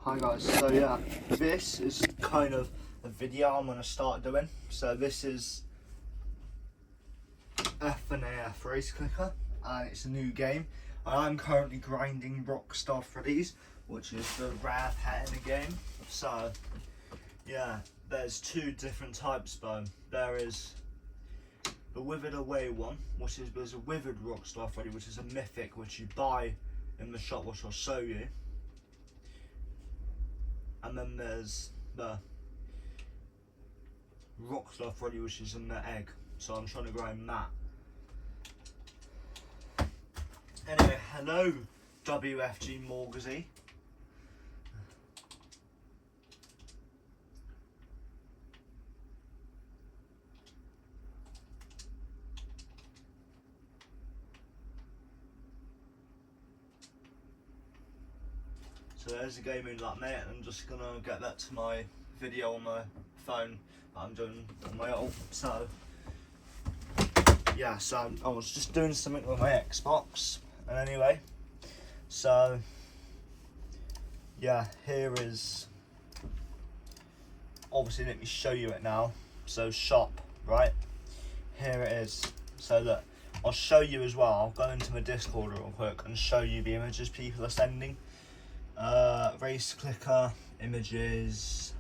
Hi guys, so yeah, this is kind of a video I'm going to start doing. So this is fnaf race clicker and it's a new game. I'm currently grinding Rockstar Freddy's, which is the rare pet in the game. So yeah, there's two different types though. There is the withered away one, which is there's a withered Rockstar Freddy, which is a mythic which you buy in the shop, which I'll show you. And then there's the Rockstar Freddy, which is in the egg. So I'm trying to grind that. Anyway, hello WFG Morgazy. So there's the game in that, mate. I'm just gonna get that to my video on my phone that I'm doing on my old. So yeah, so I was just doing something with my Xbox, and anyway, so yeah, here is, obviously let me show you it now. So shop, right, here it is. So look, I'll show you as well. I'll go into my Discord real quick and show you the images people are sending. Race clicker images.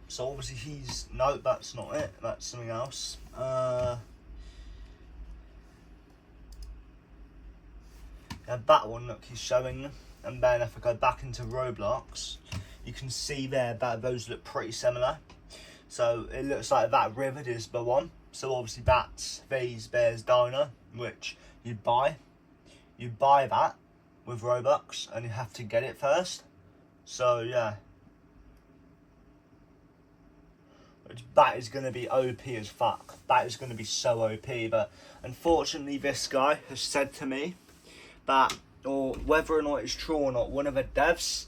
So obviously no, that's not it, that's something else. Yeah, that one, look, he's showing. And then if I go back into Roblox, you can see there that those look pretty similar. So it looks like that rivet is the one. So obviously that's Vase Bears Diner, which you buy. You buy that with Robux and you have to get it first. So yeah. That is going to be OP as fuck. That is going to be so OP. But unfortunately this guy has said to me that, or whether or not it's true or not, one of the devs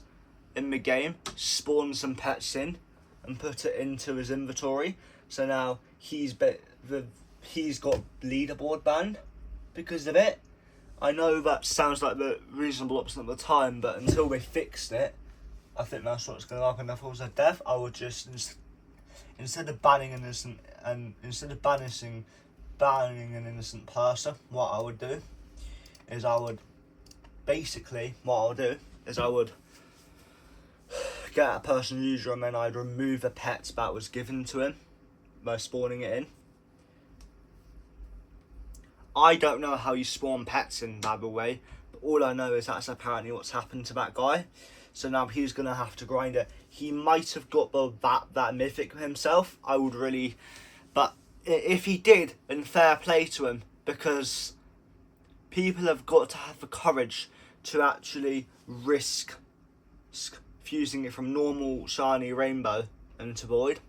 in the game spawned some pets in and put it into his inventory. So now he's got leaderboard banned because of it. I know that sounds like the reasonable option at the time, but until they fixed it, I think that's what's going to happen. If I was a dev, I would just, instead of banning an innocent, and instead of banning an innocent person, what I would do is I would get a personal user and then I'd remove the pet that was given to him by spawning it in. I don't know how you spawn pets in, by the way, but all I know is that's apparently what's happened to that guy. So now he's gonna have to grind it. He might have got that mythic himself. But if he did, then fair play to him, because people have got to have the courage to actually risk fusing it from normal shiny rainbow into void,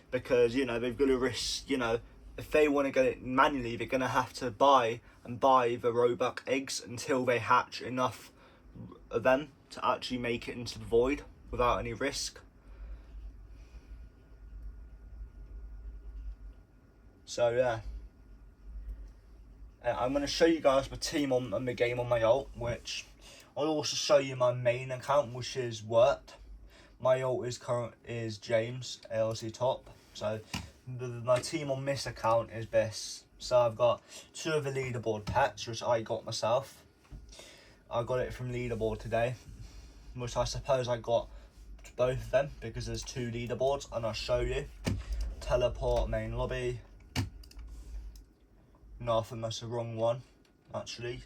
because they've got to risk, if they want to get it manually, they're going to have to buy the Robux eggs until they hatch enough of them to actually make it into the void without any risk. So yeah, I'm going to show you guys my team on the game on my ult, which I'll also show you my main account, which is worked. My ult is James ALC top. So my team on this account is this. So I've got two of the leaderboard pets, which I got myself. I got it from leaderboard today, which I suppose I got both of them because there's two leaderboards, and I'll show you. Teleport main lobby. No, I think that's the wrong one, actually.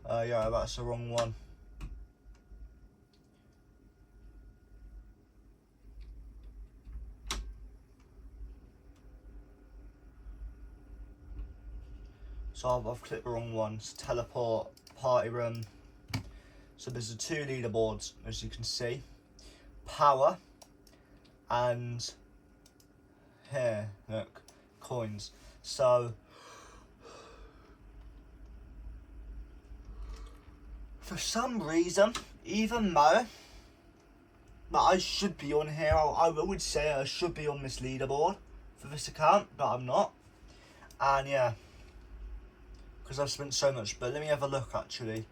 Yeah, that's the wrong one. So I've clicked the wrong one. It's teleport, party room. So there's the two leaderboards, as you can see. Power, and here, look, coins. So for some reason, even though But I should be on here. I would say I should be on this leaderboard for this account, but I'm not. And yeah, because I've spent so much. But let me have a look actually.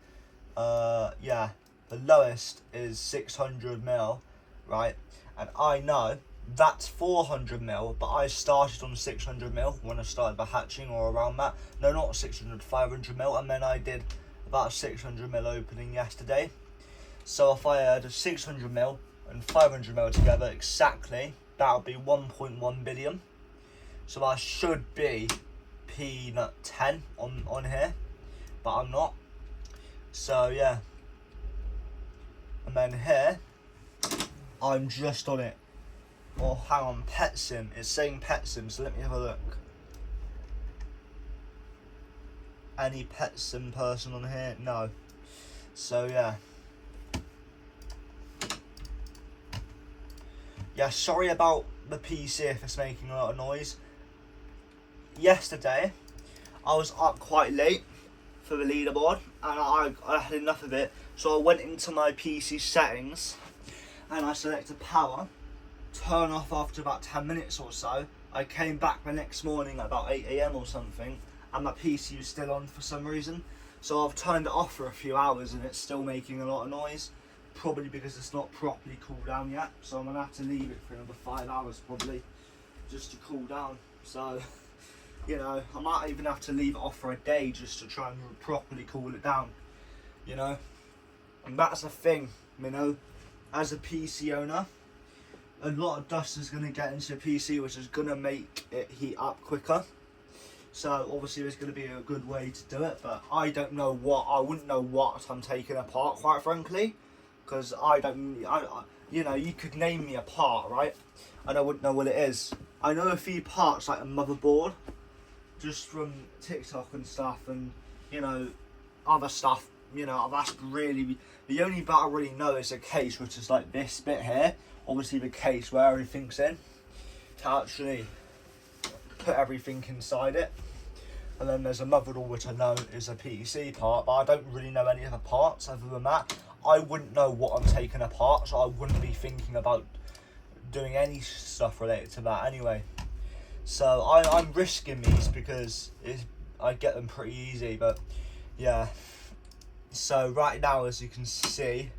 Yeah, the lowest is 600 mil, right? And I know that's 400 mil, but I started on 600 mil when I started the hatching, or around that. No, not 600, 500 mil, and then I did about 600 mil opening yesterday. So if I add 600 mil and 500 mil together exactly, that would be 1.1 billion. So I should be peanut 10 on here, but I'm not. So yeah, and then here I'm just on it. Oh, hang on, pet sim. It's saying pet sim, so let me have a look. Any pet sim person on here? No. So yeah. Yeah, sorry about the PC if it's making a lot of noise. Yesterday, I was up quite late for the leaderboard, and I had enough of it, so I went into my PC settings and I selected power, turn off after about 10 minutes or so. I came back the next morning at about 8 AM or something, and my PC was still on for some reason. So I've turned it off for a few hours and it's still making a lot of noise. Probably because it's not properly cooled down yet, so I'm going to have to leave it for another 5 hours probably, just to cool down. So, you know, I might even have to leave it off for a day just to try and properly cool it down, you know. And that's the thing, you know, as a PC owner, a lot of dust is going to get into the PC, which is going to make it heat up quicker. So obviously there's going to be a good way to do it, but I wouldn't know what I'm taking apart, quite frankly. Because you know, you could name me a part, right? And I wouldn't know what it is. I know a few parts, like a motherboard, just from TikTok and stuff, and, you know, other stuff. You know, that's really, the only bit I really know is a case, which is like this bit here. Obviously the case where everything's in, to actually put everything inside it. And then there's a motherboard, which I know is a PC part, but I don't really know any other parts other than that. I wouldn't know what I'm taking apart, so I wouldn't be thinking about doing any stuff related to that anyway. So I'm risking these because I get them pretty easy, but yeah. So right now, as you can see,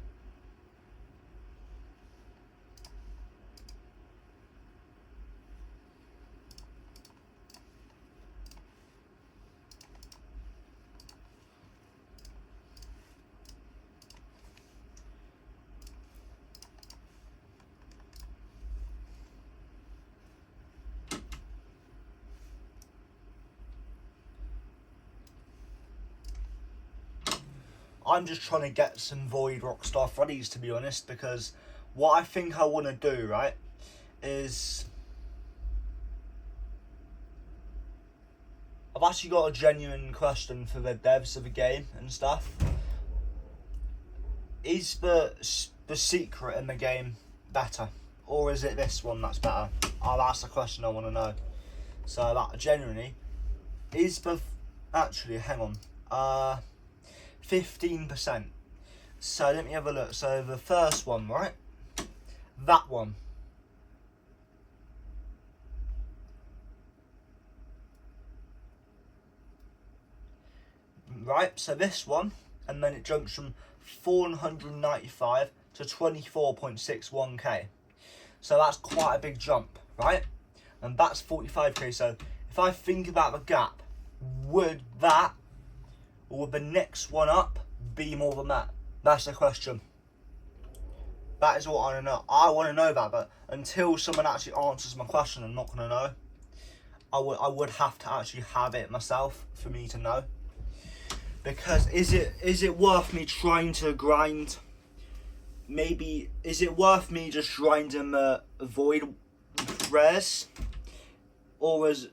I'm just trying to get some Void Rockstar Freddy's, to be honest, because what I think I want to do, right, is I've actually got a genuine question for the devs of the game and stuff. Is the secret in the game better, or is it this one that's better? Oh, that's the question I want to know. So that genuinely is the actually hang on 15%. So let me have a look. So the first one, right? That one. Right, so this one, and then it jumps from 495 to 24.61k. So that's quite a big jump, right? And that's 45k. So if I think about the gap, would that, or would the next one up be more than that? That's the question. That is what I want to know. I want to know that, but until someone actually answers my question, I'm not going to know. I would have to actually have it myself for me to know. Because is it worth me trying to grind? Maybe, is it worth me just grinding the void rares? Or is,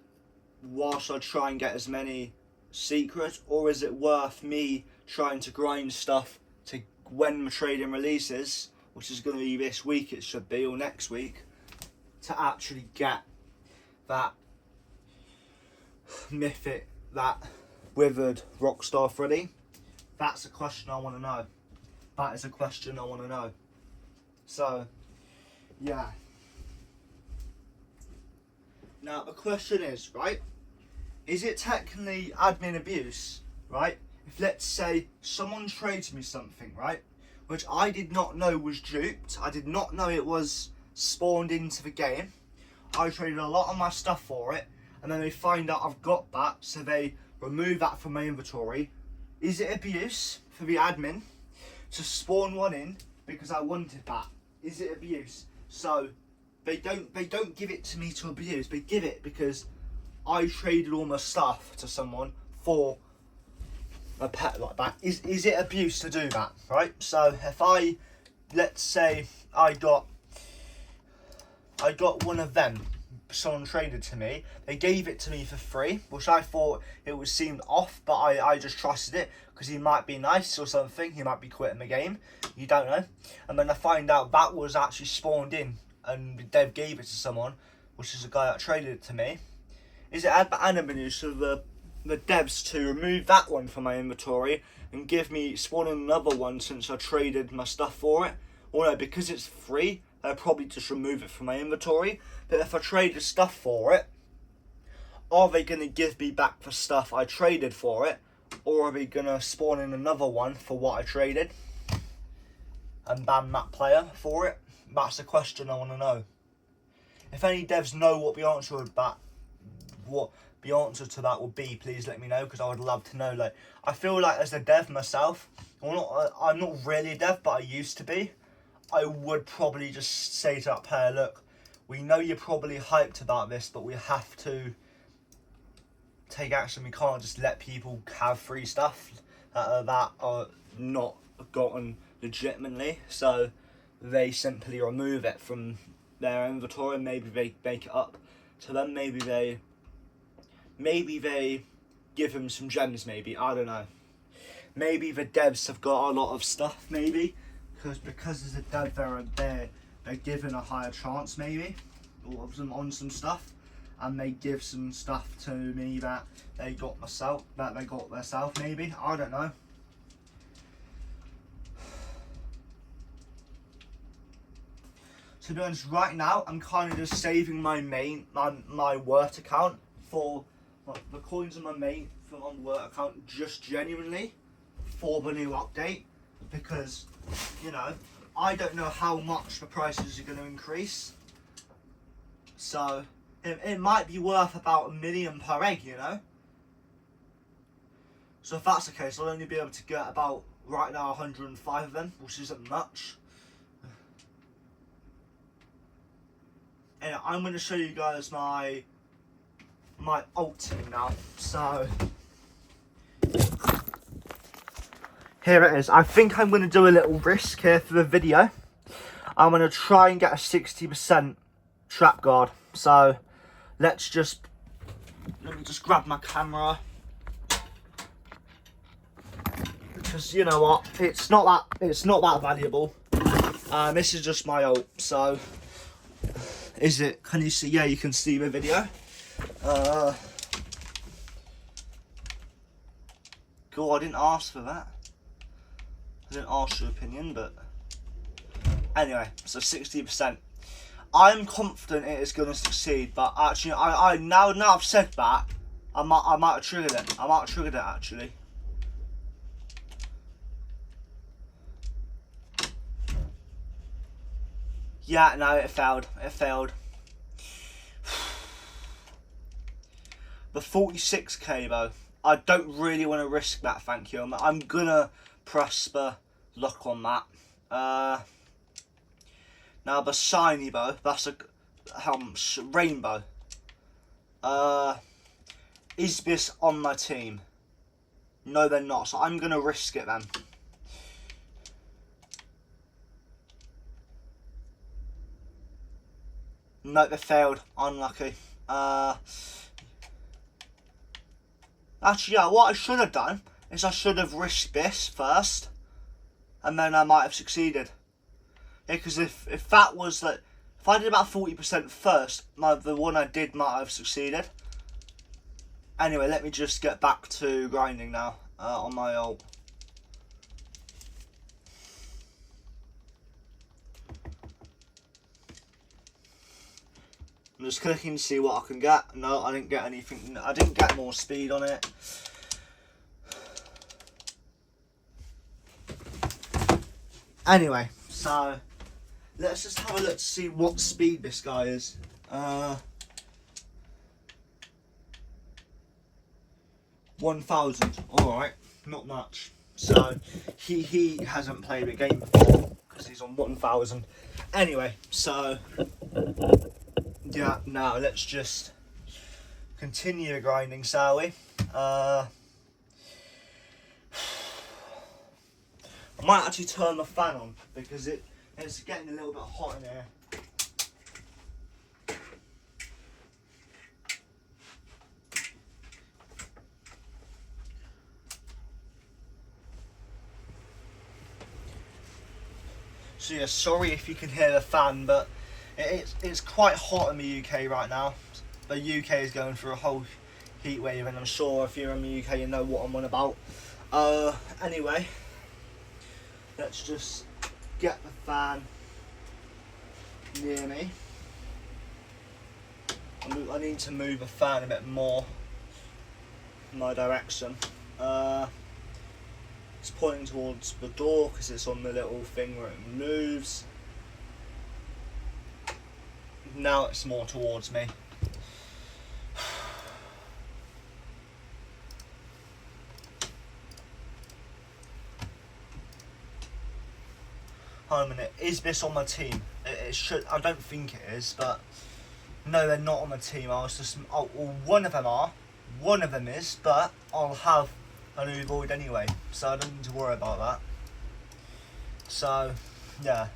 whilst I try and get as many secrets, or is it worth me trying to grind stuff to when the trading releases, which is going to be this week, it should be, or next week, to actually get that mythic, that withered Rockstar Freddy? That's a question I want to know. That is a question I want to know. So Yeah. Now the question is, right? Is it technically admin abuse, right? If let's say someone trades me something, right? Which I did not know was duped. I did not know it was spawned into the game. I traded a lot of my stuff for it, and then they find out I've got that, so they remove that from my inventory. Is it abuse for the admin to spawn one in because I wanted that? Is it abuse? So they don't give it to me to abuse. They give it because I traded all my stuff to someone for a pet like that. Is it abuse to do that, right? So if let's say I got one of them, someone traded to me, they gave it to me for free, which I thought it was seemed off, but I just trusted it because he might be nice or something, he might be quitting the game, you don't know. And then I find out that was actually spawned in and the dev gave it to someone, which is a guy that traded it to me. Is it admin abuse for the devs to remove that one from my inventory and give me spawn another one since I traded my stuff for it? Or no, because it's free, I'll probably just remove it from my inventory. But if I traded stuff for it, are they going to give me back the stuff I traded for it? Or are they going to spawn in another one for what I traded and ban that player for it? That's the question I want to know. If any devs know what the answer to that would be, please let me know, because I would love to know. Like, I feel like as a dev myself, I'm not really a dev, but I used to be. I would probably just say to that player, look, we know you're probably hyped about this, but we have to take action. We can't just let people have free stuff that are not gotten legitimately. So they simply remove it from their inventory, and maybe they make it up to them. Maybe they give them some gems, maybe, I don't know. Maybe the devs have got a lot of stuff, maybe, because as a dev they're given a higher chance, maybe, or on some stuff, and they give some stuff to me that they got themselves, maybe, I don't know. To be honest, right now I'm kind of just saving my Word account for the coins on my main on the Word account, just genuinely for the new update, because you know I don't know how much the prices are going to increase, so it might be worth about $1 million per egg, you know. So if that's the case, I'll only be able to get about right now 105 of them, which isn't much. And I'm going to show you guys my alt team now. So here it is. I think I'm going to do a little risk here for the video. I'm going to try and get a 60% trap guard. So let me just grab my camera, because you know what, it's not that valuable. This is just my alt. So can you see? Yeah, you can see the video. Cool, I didn't ask for that. I didn't ask your opinion, but anyway, so 60%. I'm confident it is going to succeed, but actually, I now I've said that, I might have triggered it. I might have triggered it actually. Yeah, no, it failed. It failed. The 46k though, I don't really want to risk that, thank you. I'm gonna press the luck on that. Now the shiny bow, that's a rainbow. Is this on my team? No, they're not, so I'm gonna risk it then. No, they failed. Unlucky. Actually, yeah, what I should have done is I should have risked this first, and then I might have succeeded. Yeah, because if that was like, if I did about 40% first, the one I did might have succeeded. Anyway, let me just get back to grinding now on my ult. I'm just clicking to see what I can get. No, I didn't get anything. I didn't get more speed on it. Anyway, so let's just have a look to see what speed this guy is. 1,000. Alright, not much. So he hasn't played a game before because he's on 1,000. Anyway, so yeah, now let's just continue grinding, shall we? I might actually turn the fan on because it's getting a little bit hot in here. So yeah, sorry if you can hear the fan, but it's quite hot in the UK right now. The UK is going through a whole heat wave, and I'm sure if you're in the UK you know what I'm on about. Anyway, let's just get the fan near me. I need to move the fan a bit more in my direction. It's pointing towards the door because it's on the little thing where it moves. Now it's more towards me. Hold on a minute, is this on my team? It should, I don't think it is, but no, they're not on my team. I was just, well, one of them are, one of them is, but I'll have a new void anyway, so I don't need to worry about that. So, yeah.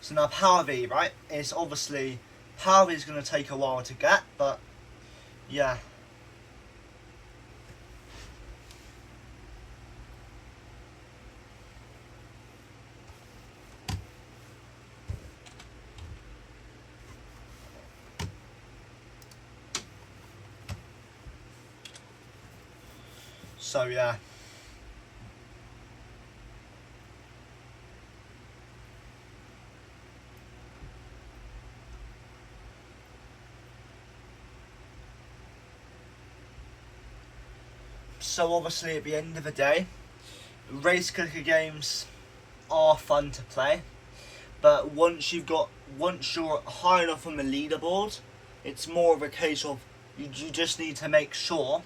So now Power V, right? It's obviously, Power V is going to take a while to get, but yeah. So yeah. So obviously at the end of the day, race clicker games are fun to play, but once you're high enough on the leaderboard, it's more of a case of you just need to make sure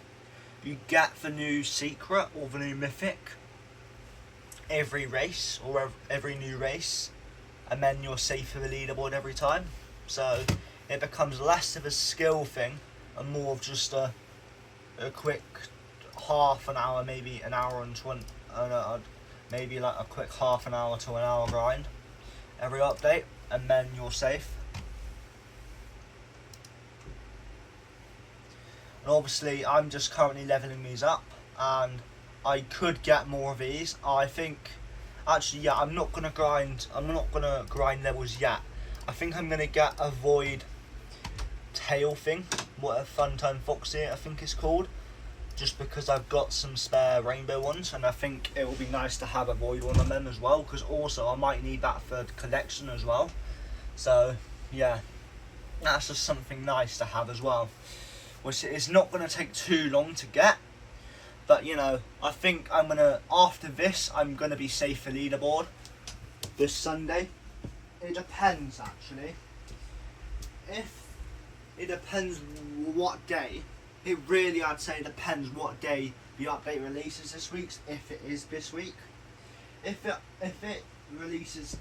you get the new secret or the new mythic every race or every new race, and then you're safe for the leaderboard every time. So it becomes less of a skill thing and more of just a quick half an hour, maybe an hour and 20, maybe like a quick half an hour to an hour grind every update, and then you're safe. And obviously I'm just currently leveling these up, and I could get more of these. I think, actually yeah, I'm not gonna grind levels yet. I think I'm gonna get a void tail thing, what a Fun Time Foxy I think it's called, just because I've got some spare rainbow ones, and I think it will be nice to have a void one of them as well, because also I might need that for the collection as well. So yeah, that's just something nice to have as well, which is not going to take too long to get. But you know, I think after this I'm going to be safe for leaderboard this Sunday. It depends actually. It depends what day. It really, I'd say, depends what day the update releases this week, if it is this week. If it releases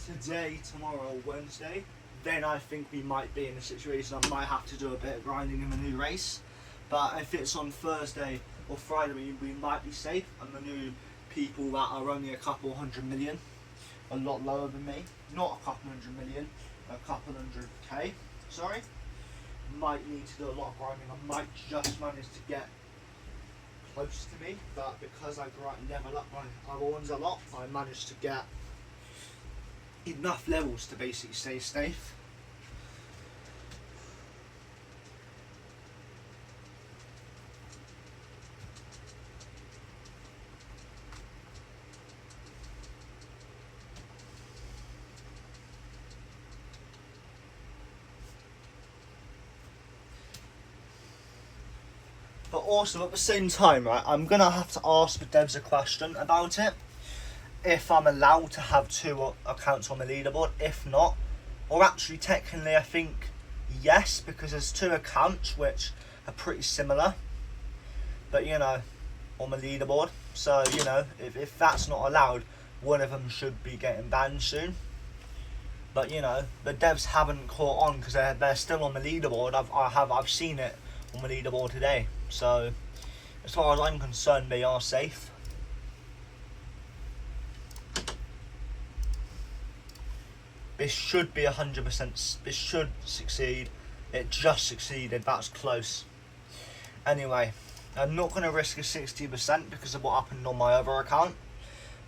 today, tomorrow, Wednesday, then I think we might be in a situation I might have to do a bit of grinding in the new race. But if it's on Thursday or Friday, we might be safe, and the new people that are only a couple 100 million, a lot lower than me, not a couple 100 million, a couple 100k, sorry, might need to do a lot of grinding. I might just manage to get close to me, but because I level up my other ones a lot, I managed to get enough levels to basically stay safe. also at the same time, right, I'm going to have to ask the devs a question about it. If I'm allowed to have 2 accounts on the leaderboard. If not, or actually technically I think yes, because there's 2 accounts which are pretty similar, but you know, on the leaderboard. So you know, if that's not allowed, one of them should be getting banned soon. But you know, the devs haven't caught on because they're still on the leaderboard. I've seen it on the leaderboard today. So as far as I'm concerned, they are safe. This should be 100%. This should succeed. It just succeeded. That's close. Anyway, I'm not going to risk a 60% because of what happened on my other account.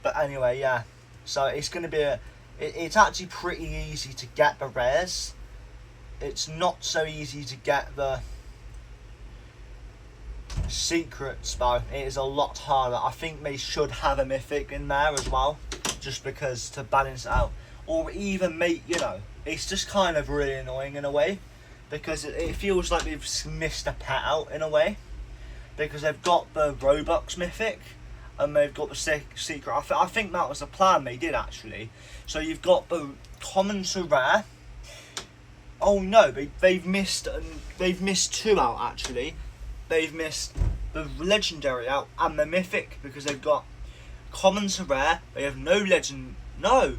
But anyway, yeah. So it's going to be it's actually pretty easy to get the rares. It's not so easy to get the secrets though. It is a lot harder. I think they should have a mythic in there as well, just because to balance it out. Or even make, you know, it's just kind of really annoying in a way, because it feels like they've missed a pet out in a way, because they've got the Robux mythic and they've got the secret. I think that was the plan they did actually. So you've got the common to rare. Oh no, they've missed 2 out actually. They've missed the legendary out and the mythic, because they've got common to rare. They have no legend. No,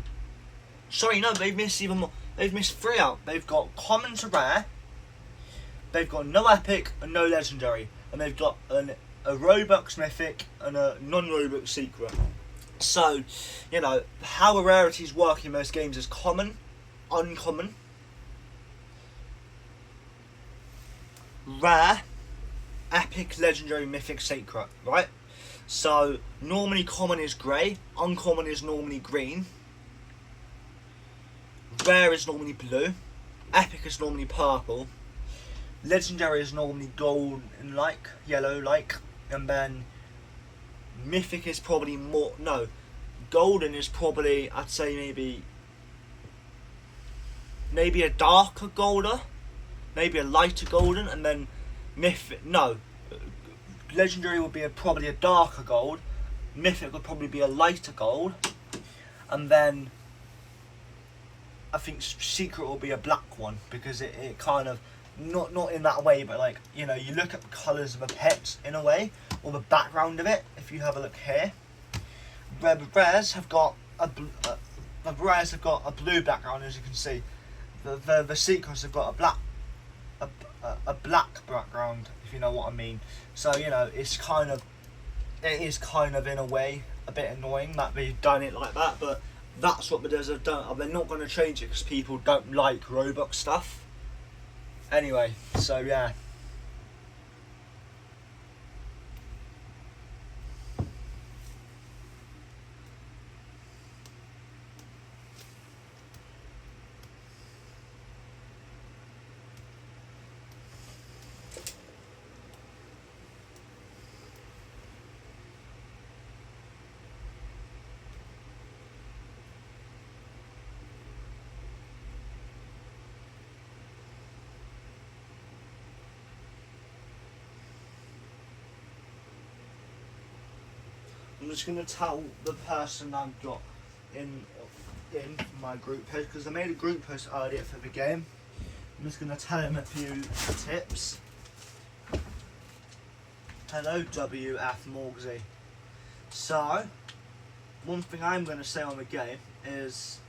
sorry, no, they've missed even more. They've missed 3 out. They've got common to rare. They've got no epic and no legendary, and they've got a Robux mythic and a non-Robux secret. So, you know, how the rarities work in most games is common, uncommon, rare, epic, legendary, mythic, secret, right? So, normally common is grey, uncommon is normally green, rare is normally blue, epic is normally purple, legendary is normally gold and like, yellow like, and then mythic is probably more, no, golden is probably, I'd say maybe a darker golden, maybe a lighter golden, and then mythic, no, legendary would be probably a darker gold, mythic would probably be a lighter gold, and then I think secret will be a black one, because it kind of, not in that way, but like, you know, you look at the colours of a pet in a way, or the background of it. If you have a look here, the rares have got a blue background, as you can see. The secrets have got a black background, if you know what I mean. So you know, it is kind of in a way a bit annoying that they've done it like that, but that's what the devs have done. They're not going to change it because people don't like Robux stuff. Anyway, so yeah. I'm just going to tell the person I've got in my group post, because I made a group post earlier for the game. I'm just going to tell him a few tips. Hello, WF Morgsy. So, one thing I'm going to say on the game is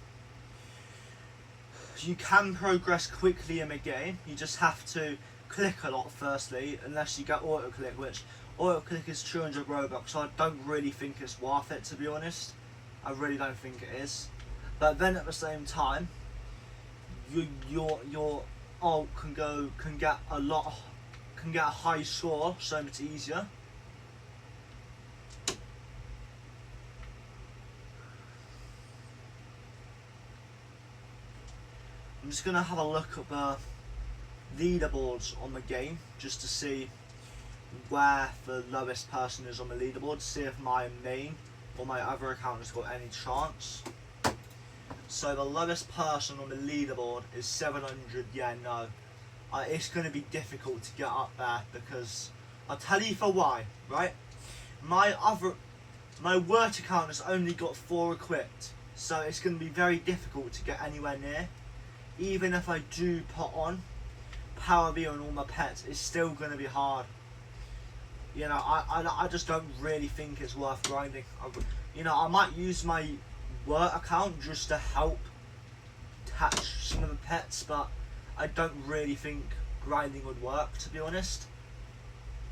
you can progress quickly in the game. You just have to click a lot firstly, unless you get auto click, which auto click is 200 Robux, so I don't really think it's worth it, to be honest. I really don't think it is. But then at the same time, your ult can get a high score so much easier. I'm just gonna have a look at the leaderboards on the game just to see where the lowest person is on the leaderboard, to see if my main or my other account has got any chance. So the lowest person on the leaderboard is 700. Yeah, no, it's going to be difficult to get up there because I'll tell you for why, right? My word account has only got 4 equipped, so it's going to be very difficult to get anywhere near. Even if I do put on Power B on all my pets, it's still going to be hard. You know, I just don't really think it's worth grinding. I might use my work account just to help attach some of the pets, but I don't really think grinding would work, to be honest,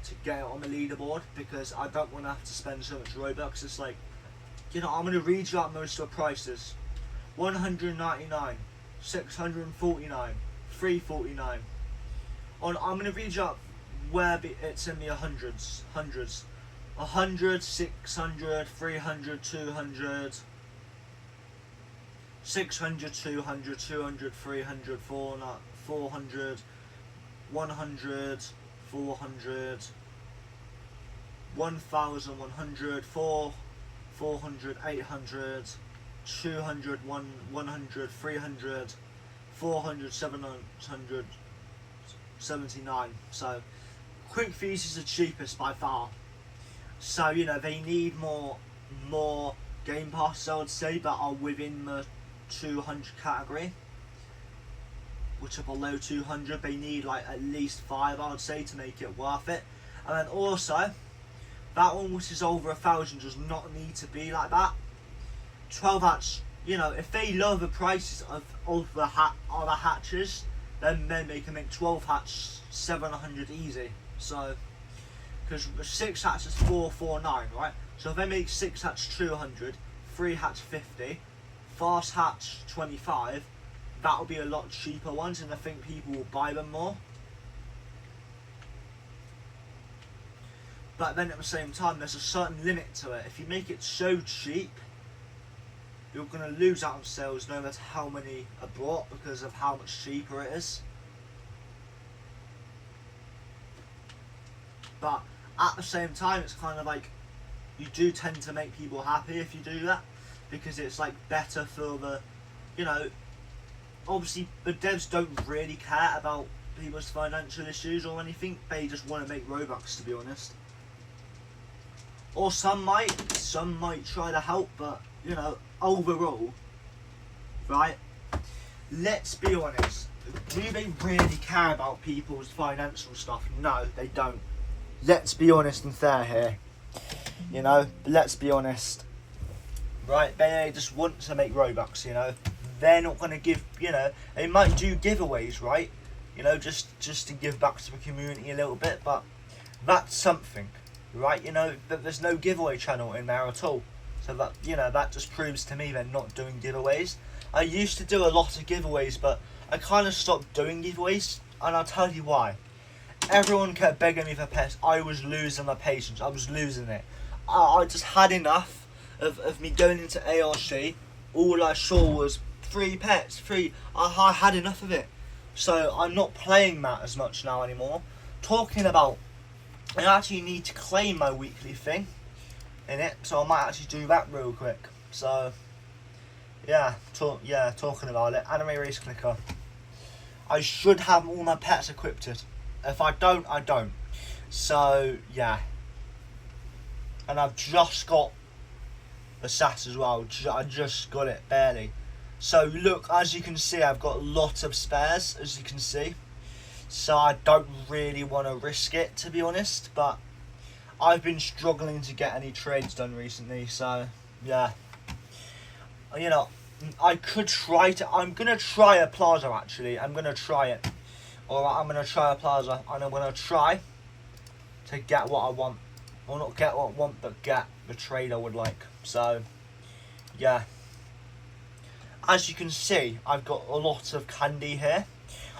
to get it on the leaderboard, because I don't want to have to spend so much Robux. It's like, I'm going to read you out most of the prices. 199, 649, 349. I'm going to read you out where it's in the hundreds. 100, 600, 300, 200, 600, 200, 200, 300, 400, 100, 400, 1100, 400, 800, 200, 100, 300, 400, 700, 79. So Quick Fuse is the cheapest by far. So they need more game passes, I would say, that are within the 200 category, which are below 200. They need like at least 5, I would say, to make it worth it. And then also, that one which is over 1,000 does not need to be like that. 12 hatch, if they lower the prices of the other hatches, then they can make 12 hatch 700 easy. So, because 6 hatch is 449, right? So if they make 6 hatch 200, 3 hatch 50, fast hatch 25, that'll be a lot cheaper ones, and I think people will buy them more. But then at the same time, there's a certain limit to it. If you make it so cheap, you're going to lose out on sales no matter how many are bought, because of how much cheaper it is. But at the same time, it's kind of like, you do tend to make people happy if you do that, because it's like better for the, obviously the devs don't really care about people's financial issues or anything. They just want to make Robux, to be honest. Or some might try to help, but overall, right? Let's be honest. Do they really care about people's financial stuff? No, they don't. Let's be honest and fair here. Let's be honest. Right? They just want to make Robux, They're not going to give, they might do giveaways, right? Just to give back to the community a little bit, but that's something, right? But there's no giveaway channel in there at all. So that, that just proves to me they're not doing giveaways. I used to do a lot of giveaways, but I kind of stopped doing giveaways, and I'll tell you why. Everyone kept begging me for pets. I was losing my patience. I was losing it. I just had enough of me going into ARC. All I saw was 3 pets, 3. I had enough of it. So I'm not playing that as much now anymore. Talking about, I actually need to claim my weekly thing in it, so I might actually do that real quick. So yeah, talking about it. Anime race clicker. I should have all my pets equipped. If I don't, I don't. So yeah. And I've just got the SAT as well. I just got it, barely. So look, as you can see, I've got a lot of spares, as you can see. So I don't really want to risk it, to be honest. But I've been struggling to get any trades done recently. So yeah. I could try to... I'm going to try a plaza, actually. I'm going to try it. Alright, I'm going to try a plaza. And I'm going to try to get what I want. Or not get what I want, but get the trade I would like. So, yeah. As you can see, I've got a lot of candy here.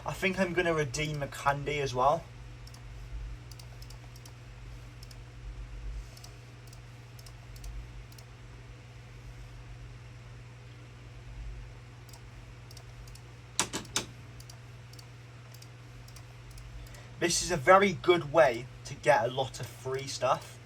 I think I'm going to redeem a candy as well. This is a very good way to get a lot of free stuff.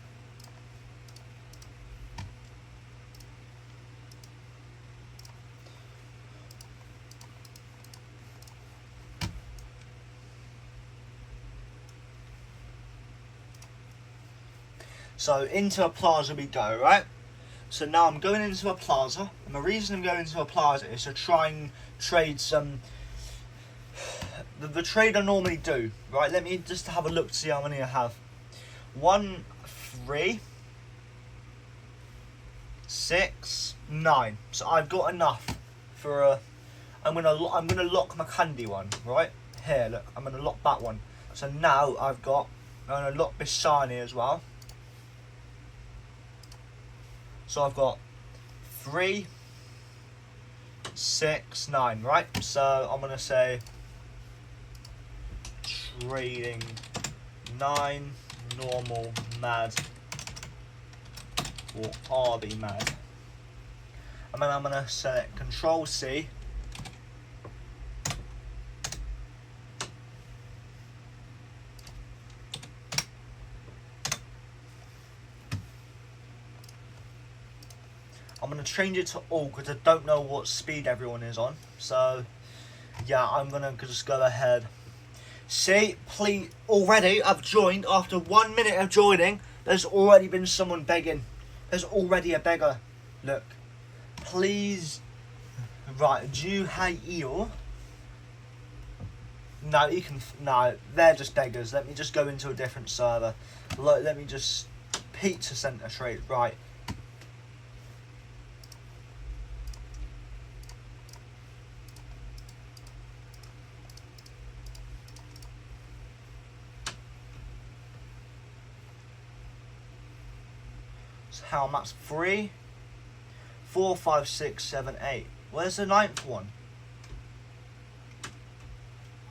So into a plaza we go, right? So now I'm going into a plaza, and the reason I'm going into a plaza is to try and trade some. The trade I normally do, right? Let me just have a look to see how many I have. 1, 3, 6, 9. So I've got enough for a. I'm gonna lock my candy one, right? Here, look, I'm gonna lock that one. So now I'm gonna lock this shiny as well. So I've got 3, 6, 9, right? So I'm gonna say trading 9 normal mad or RB mad. And then I'm gonna select Control C. I'm going to change it to all because I don't know what speed everyone is on. So, yeah, I'm going to just go ahead. See, please, already I've joined. After 1 minute of joining, there's already been someone begging. There's already a beggar. Look, please. Right, do you No, you can. No, they're just beggars. Let me just go into a different server. Look, let me just. Pizza Center trade. Right. How much? 3, 4, 5, 6, 7, 8. Where's the 9th one?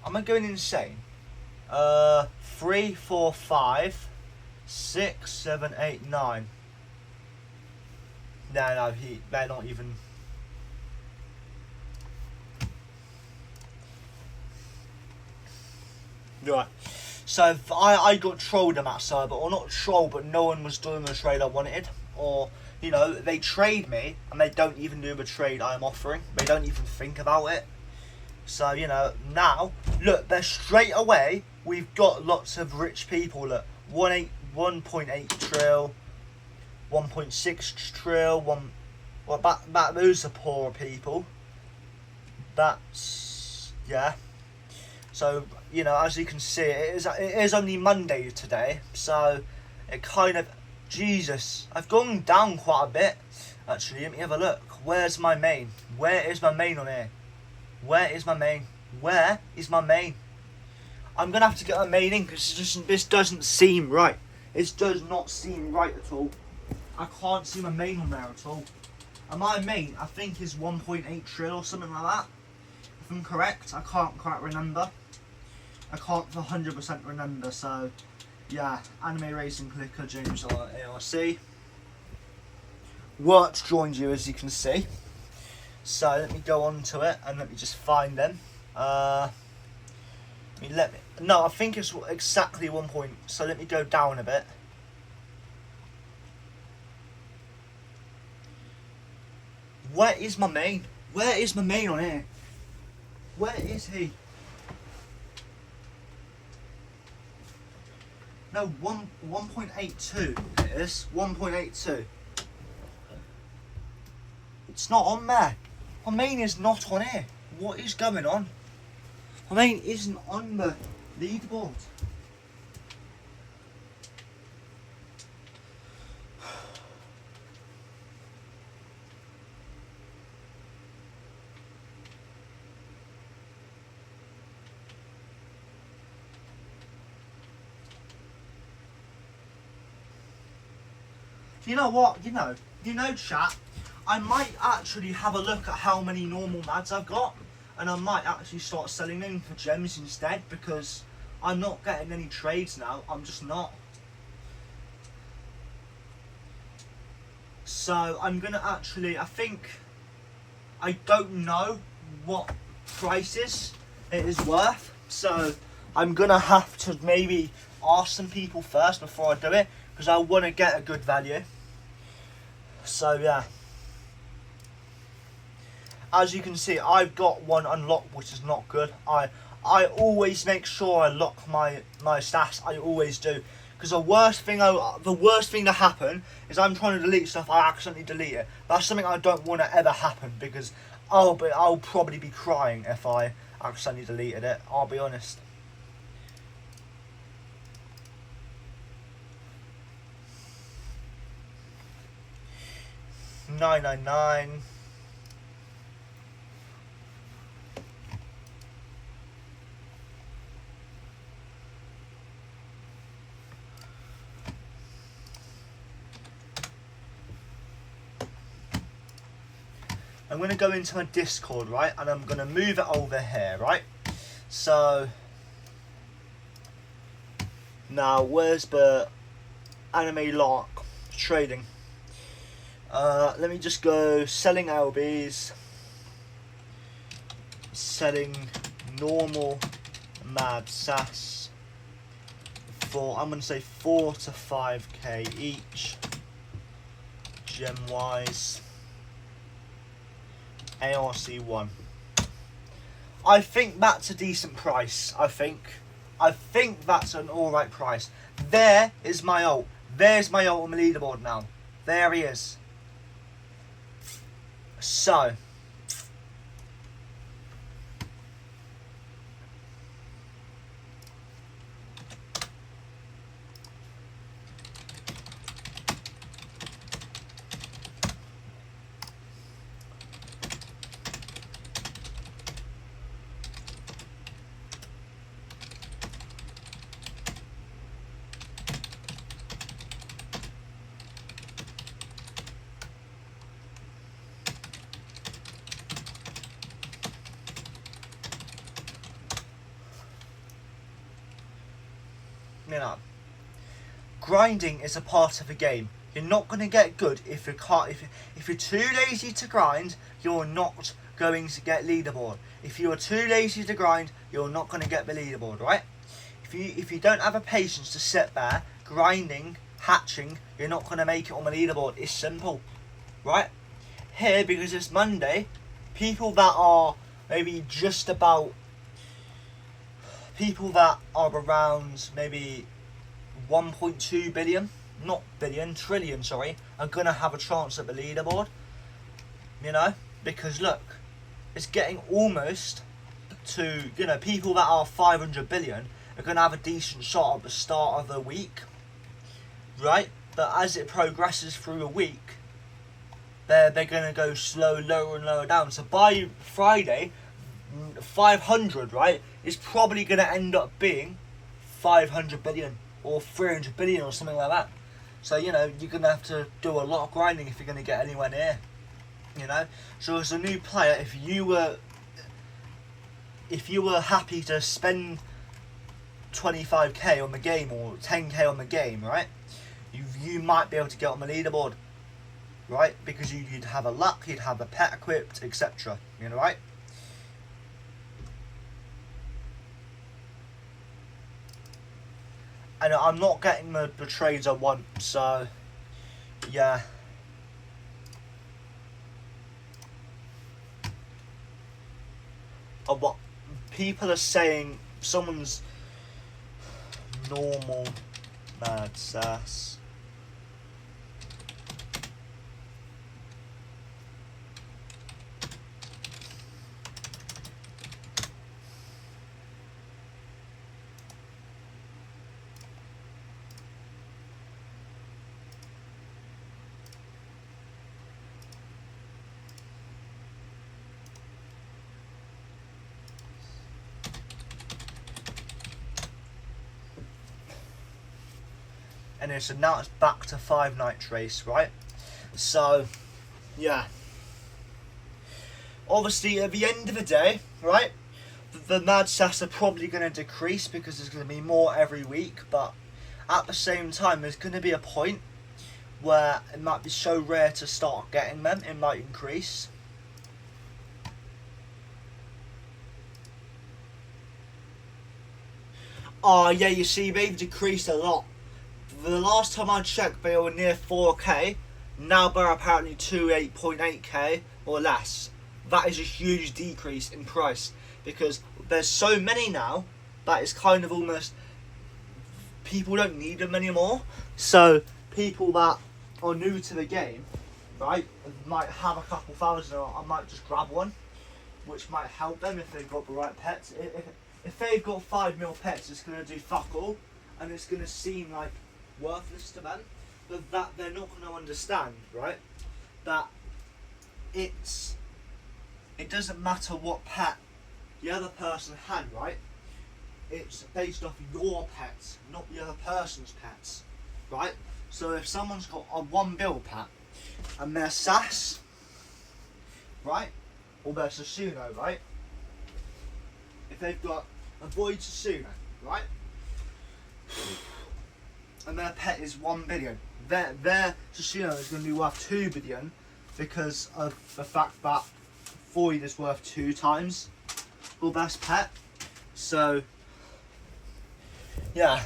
Am I going insane? 3, 4, 5, 6, 7, 8, 9. No, they're not even. Right. So I got trolled in that server, or not trolled, but no one was doing the trade I wanted, or they trade me and they don't even do the trade I'm offering. They don't even think about it. So now look, they're straight away. We've got lots of rich people. Look, 1.8 trill, 1.6 trill, those are poorer people. That's So as you can see, it is only Monday today, so it kind of Jesus. I've gone down quite a bit. Actually, let me have a look. Where's my main? Where is my main on here? Where is my main? Where is my main? I'm gonna have to get my main in because this doesn't seem right. It does not seem right at all. I can't see my main on there at all. And my main, I think, is 1.8 trill or something like that. If I'm correct, I can't quite remember. I can't 100% remember, so yeah, Anime Racing Clicker, James ARC. Wort joined you, as you can see. So let me go on to it and let me just find them. No, I think it's exactly 1 point, so let me go down a bit. Where is my main? Where is my main on here? Where is he? No, 1.82 it is. 1.82. It's not on there. My main is not on here. What is going on? My main isn't on the leaderboard. You know what? Chat, I might actually have a look at how many normal mads I've got, and I might actually start selling them for gems instead, because I'm not getting any trades now. I'm just not. So I'm gonna actually, I don't know what prices it is worth, so I'm gonna have to maybe ask some people first before I do it, because I want to get a good value. So yeah, as you can see, I've got one unlocked, which is not good. I always make sure I lock my stats. I always do, Because the worst thing to happen is I'm trying to delete stuff, I accidentally delete it. That's something I don't want to ever happen, because I'll probably be crying if I accidentally deleted it. I'll be honest. $9.99. I'm going to go into my Discord, right, and I'm going to move it over here, right? So, now where's the anime lock trading? Let me just go selling LBs, selling normal mad sass for, I'm going to say 4 to 5k each, gem wise. ARC1. I think that's a decent price. I think that's an alright price. There is my ult. There's my ult on the leaderboard now. There he is. So, you know, grinding is a part of the game. You're not going to get good if you can't. If you're too lazy to grind, you're not going to get leaderboard. If you are too lazy to grind, you're not going to get the leaderboard, right? If you don't have a patience to sit there grinding, hatching, you're not going to make it on the leaderboard. It's simple, right? Here, because it's Monday, people that are maybe just about, people that are around maybe 1.2 billion, not billion, trillion, sorry, are going to have a chance at the leaderboard, you know, because look, it's getting almost to, you know, people that are 500 billion are going to have a decent shot at the start of the week, right? But as it progresses through the week, they're going to go slow, lower and lower down. So by Friday, 500, right, is probably going to end up being 500 billion or 300 billion or something like that. So, you know, you're going to have to do a lot of grinding if you're going to get anywhere near, you know. So as a new player, if you were happy to spend 25k on the game or 10k on the game, right, you might be able to get on the leaderboard, right, because you'd have a luck, you'd have a pet equipped, etc, you know, right? And I'm not getting the trades I want, so yeah. What people are saying, someone's normal mad sass. And so now it's back to 5 night race, right? So, yeah. Obviously, at the end of the day, right, the mad sass are probably going to decrease because there's going to be more every week. But at the same time, there's going to be a point where it might be so rare to start getting them, it might increase. Oh, yeah, you see, they've decreased a lot. The last time I checked, they were near 4k. Now they're apparently 8.8k or less. That is a huge decrease in price because there's so many now that it's kind of almost, people don't need them anymore. So people that are new to the game, right, might have a couple thousand, or I might just grab one, which might help them if they've got the right pets. If they've got 5 mil pets, it's going to do fuck all, and it's going to seem like worthless to them. But that they're not going to understand, right? That it doesn't matter what pet the other person had, right? It's based off your pets, not the other person's pets, right? So if someone's got a 1 bill pet and they're Sass, right? Or they're Susuno, right? If they've got a Void Susuno, right? And their pet is 1 billion, their Susuno is going to be worth 2 billion because of the fact that Void is worth 2 times your best pet. So, yeah.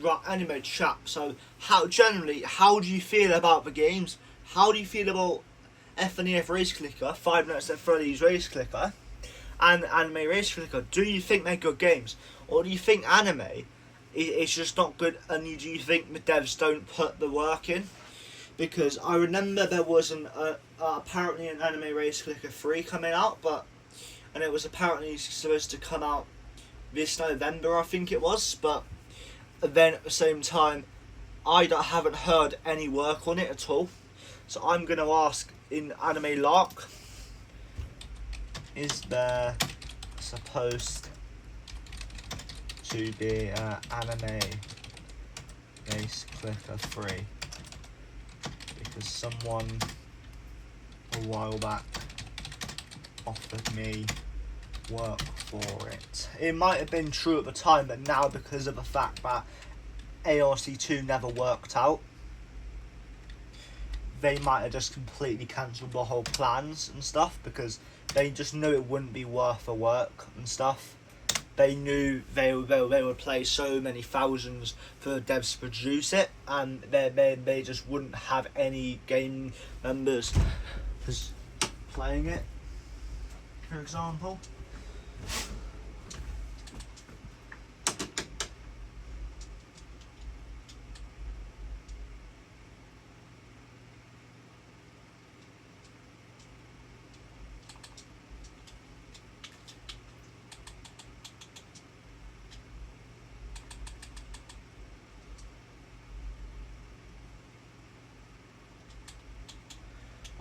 Right, anyway, chat. So, how do you feel about the games? How do you feel about fnaf Race Clicker, 5 Nights at Freddy's Race Clicker, and Anime Race Clicker? Do you think they're good games, or do you think anime is just not good? And do you think the devs don't put the work in? Because I remember there was apparently an Anime Race Clicker 3 coming out, and it was apparently supposed to come out this November, I think it was, but then at the same time, I haven't heard any work on it at all. So I'm going to ask in Anime Lark, is there supposed to be an Anime Race Clicker 3? Because someone a while back offered me work for it. It might have been true at the time, but now because of the fact that ARC2 never worked out, they might have just completely cancelled the whole plans and stuff, because they just knew it wouldn't be worth the work and stuff. They knew they would pay so many thousands for the devs to produce it, and they just wouldn't have any game members playing it, for example.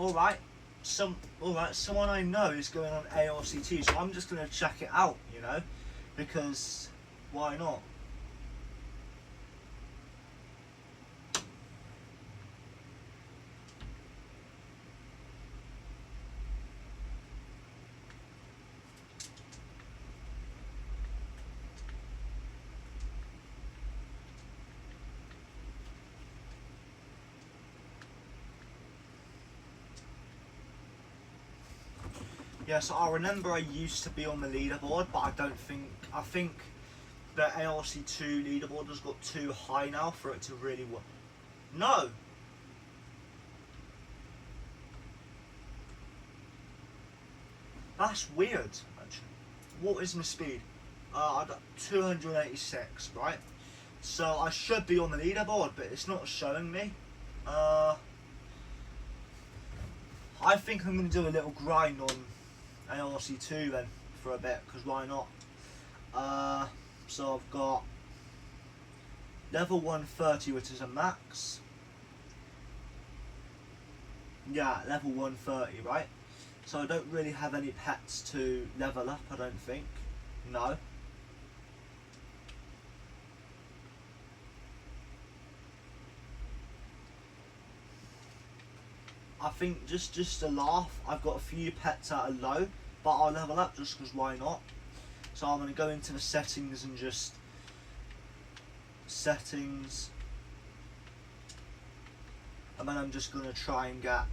Alright, someone I know is going on ARCT, so I'm just going to check it out, you know, because why not? Yeah, so I remember I used to be on the leaderboard, but I think the ARC2 leaderboard has got too high now for it to really work. No! That's weird, actually. What is my speed? 286, right? So I should be on the leaderboard, but it's not showing me. I think I'm going to do a little grind on ARC2 then for a bit, because why not? So I've got level 130, which is a max. Yeah, level 130, right? So I don't really have any pets to level up, I don't think. No. I think just a laugh, I've got a few pets that are low, but I'll level up just because why not? So I'm going to go into the settings and just settings, and then I'm just going to try and get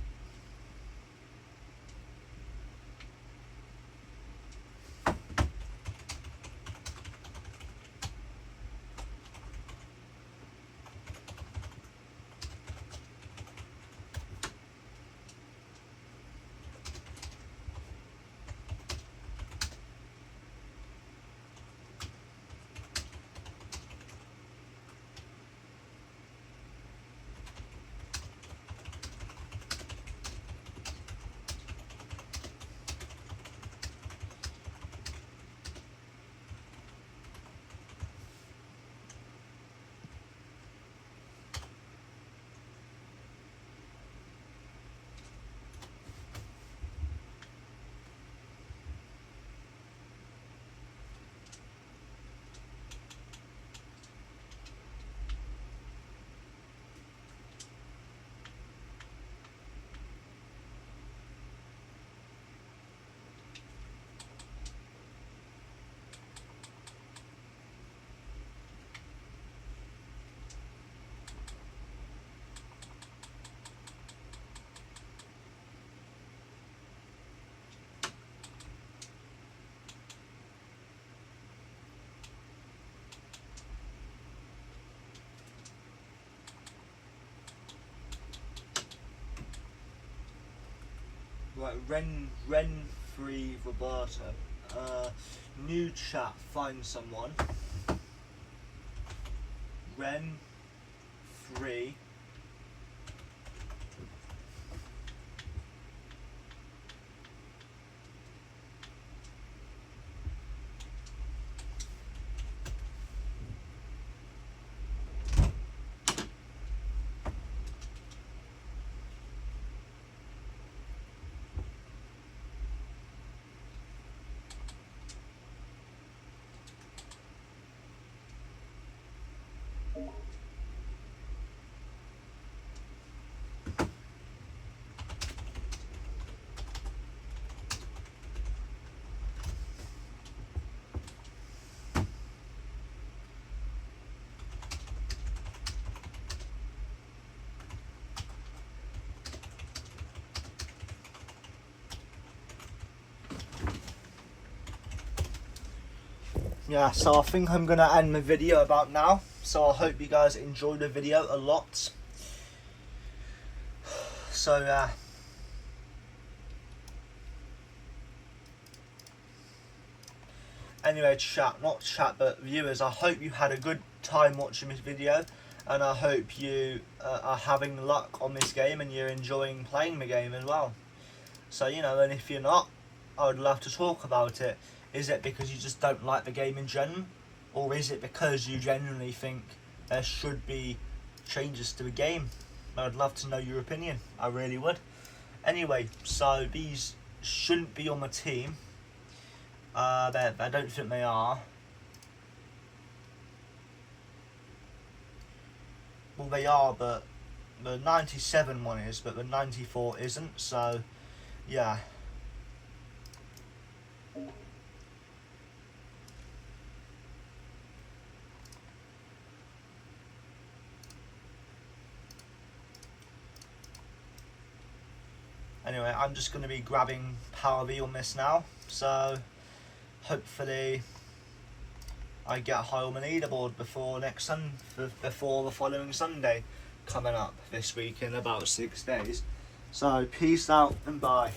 right, Renfree Roberta. New chat, find someone. Renfree. Yeah, so I think I'm going to end my video about now. So I hope you guys enjoyed the video a lot. So yeah. Anyway, not chat, but viewers, I hope you had a good time watching this video. And I hope you are having luck on this game and you're enjoying playing the game as well. So, you know, and if you're not, I would love to talk about it. Is it because you just don't like the game in general? Or is it because you genuinely think there should be changes to the game? I'd love to know your opinion. I really would. Anyway, so these shouldn't be on my team. I don't think they are. Well, they are, but the 97 one is, but the 94 isn't, so yeah. Anyway, I'm just going to be grabbing Power V on this now, so hopefully I get high on the leaderboard before before the following Sunday coming up this week in about 6 days. So peace out and bye.